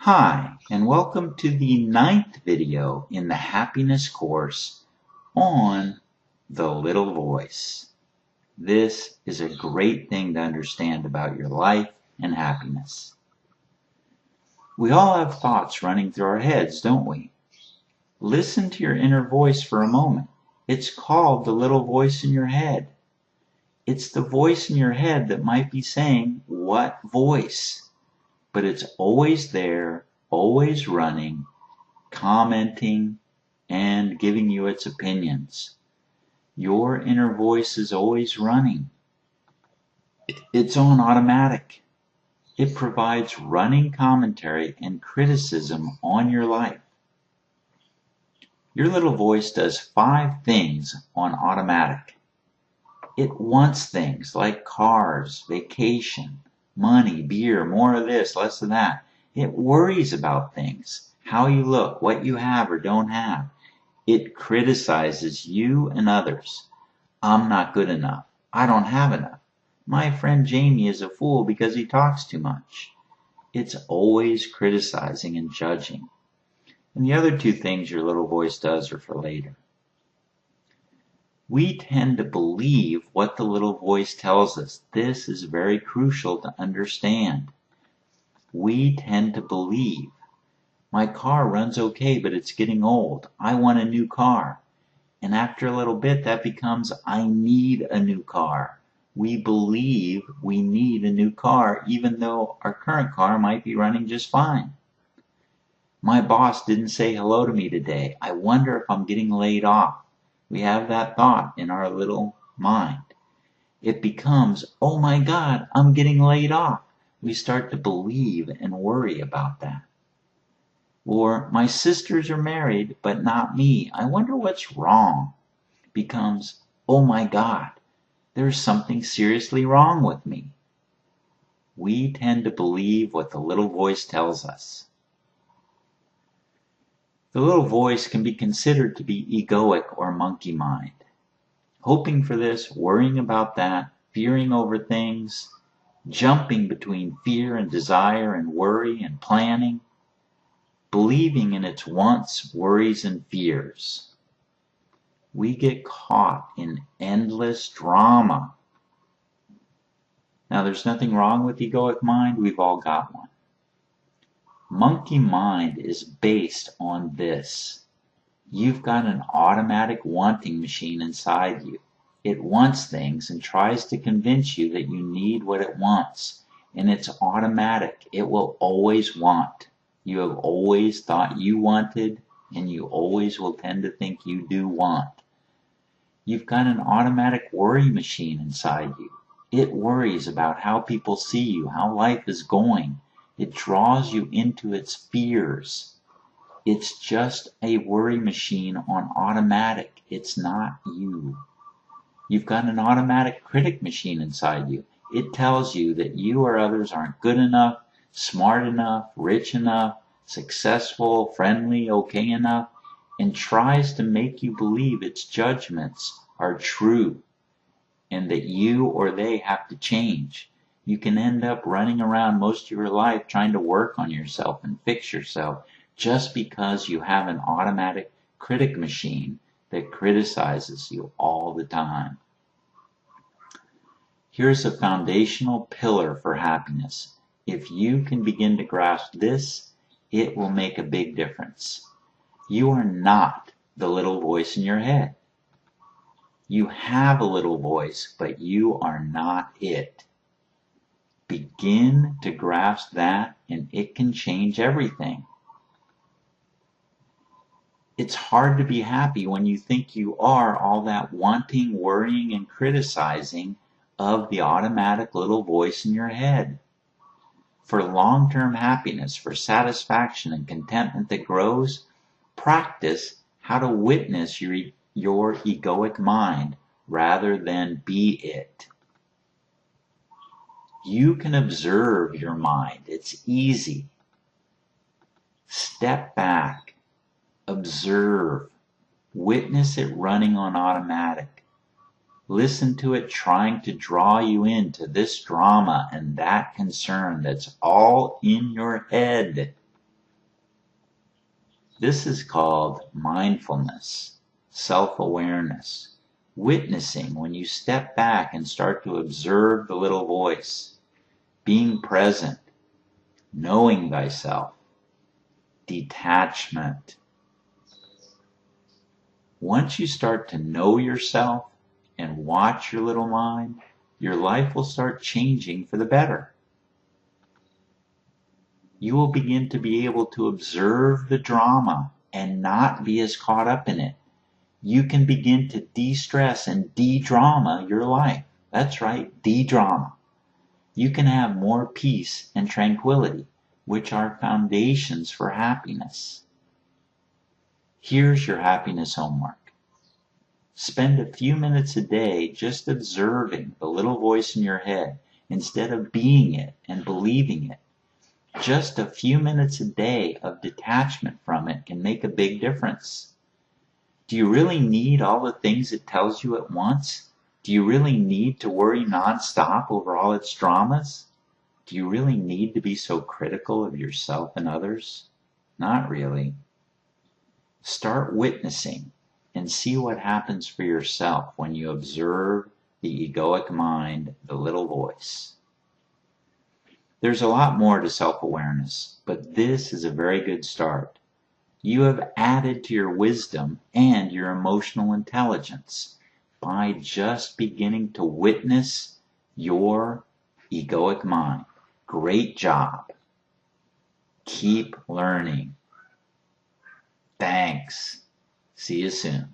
Hi, and welcome to the 9th video in the happiness course on the little voice. This is a great thing to understand about your life and happiness. We all have thoughts running through our heads, don't we? Listen to your inner voice for a moment. It's called the little voice in your head. It's the voice in your head that might be saying, "What voice?" But it's always there, always running, commenting, and giving you its opinions. Your inner voice is always running. It's on automatic. It provides running commentary and criticism on your life. Your little voice does 5 things on automatic. It wants things like cars, vacation, money, beer, more of this, less of that. It worries about things, how you look, what you have or don't have. It criticizes you and others. I'm not good enough. I don't have enough. My friend Jamie is a fool because he talks too much. It's always criticizing and judging. And the other 2 things your little voice does are for later. We tend to believe what the little voice tells us. This is very crucial to understand. We tend to believe, my car runs okay, but it's getting old. I want a new car. And after a little bit, that becomes, I need a new car. We believe we need a new car, even though our current car might be running just fine. My boss didn't say hello to me today. I wonder if I'm getting laid off. We have that thought in our little mind. It becomes, oh my God, I'm getting laid off. We start to believe and worry about that. Or my sisters are married, but not me. I wonder what's wrong. Becomes, oh my God, there's something seriously wrong with me. We tend to believe what the little voice tells us. The little voice can be considered to be egoic or monkey mind. Hoping for this, worrying about that, fearing over things, jumping between fear and desire and worry and planning, believing in its wants, worries, and fears. We get caught in endless drama. Now, there's nothing wrong with egoic mind. We've all got one. Monkey mind is based on this. You've got an automatic wanting machine inside you. It wants things and tries to convince you that you need what it wants. And it's automatic. It will always want. You have always thought you wanted, and you always will tend to think you do want. You've got an automatic worry machine inside you. It worries about how people see you, how life is going. It draws you into its fears. It's just a worry machine on automatic. It's not you. You've got an automatic critic machine inside you. It tells you that you or others aren't good enough, smart enough, rich enough, successful, friendly, okay enough, and tries to make you believe its judgments are true and that you or they have to change. You can end up running around most of your life trying to work on yourself and fix yourself just because you have an automatic critic machine that criticizes you all the time. Here's a foundational pillar for happiness. If you can begin to grasp this, it will make a big difference. You are not the little voice in your head. You have a little voice, but you are not it. Begin to grasp that, and it can change everything. It's hard to be happy when you think you are all that wanting, worrying, and criticizing of the automatic little voice in your head. For long-term happiness, for satisfaction and contentment that grows, practice how to witness your egoic mind rather than be it. You can observe your mind. It's easy. Step back. Observe. Witness it running on automatic. Listen to it trying to draw you into this drama and that concern that's all in your head. This is called mindfulness, self-awareness, witnessing when you step back and start to observe the little voice, being present, knowing thyself, detachment. Once you start to know yourself and watch your little mind, your life will start changing for the better. You will begin to be able to observe the drama and not be as caught up in it. You can begin to de-stress and de-drama your life. That's right, de-drama. You can have more peace and tranquility, which are foundations for happiness. Here's your happiness homework. Spend a few minutes a day just observing the little voice in your head instead of being it and believing it. Just a few minutes a day of detachment from it can make a big difference. Do you really need all the things it tells you at once? Do you really need to worry nonstop over all its dramas? Do you really need to be so critical of yourself and others? Not really. Start witnessing and see what happens for yourself when you observe the egoic mind, the little voice. There's a lot more to self-awareness, but this is a very good start. You have added to your wisdom and your emotional intelligence by just beginning to witness your egoic mind. Great job. Keep learning. Thanks. See you soon.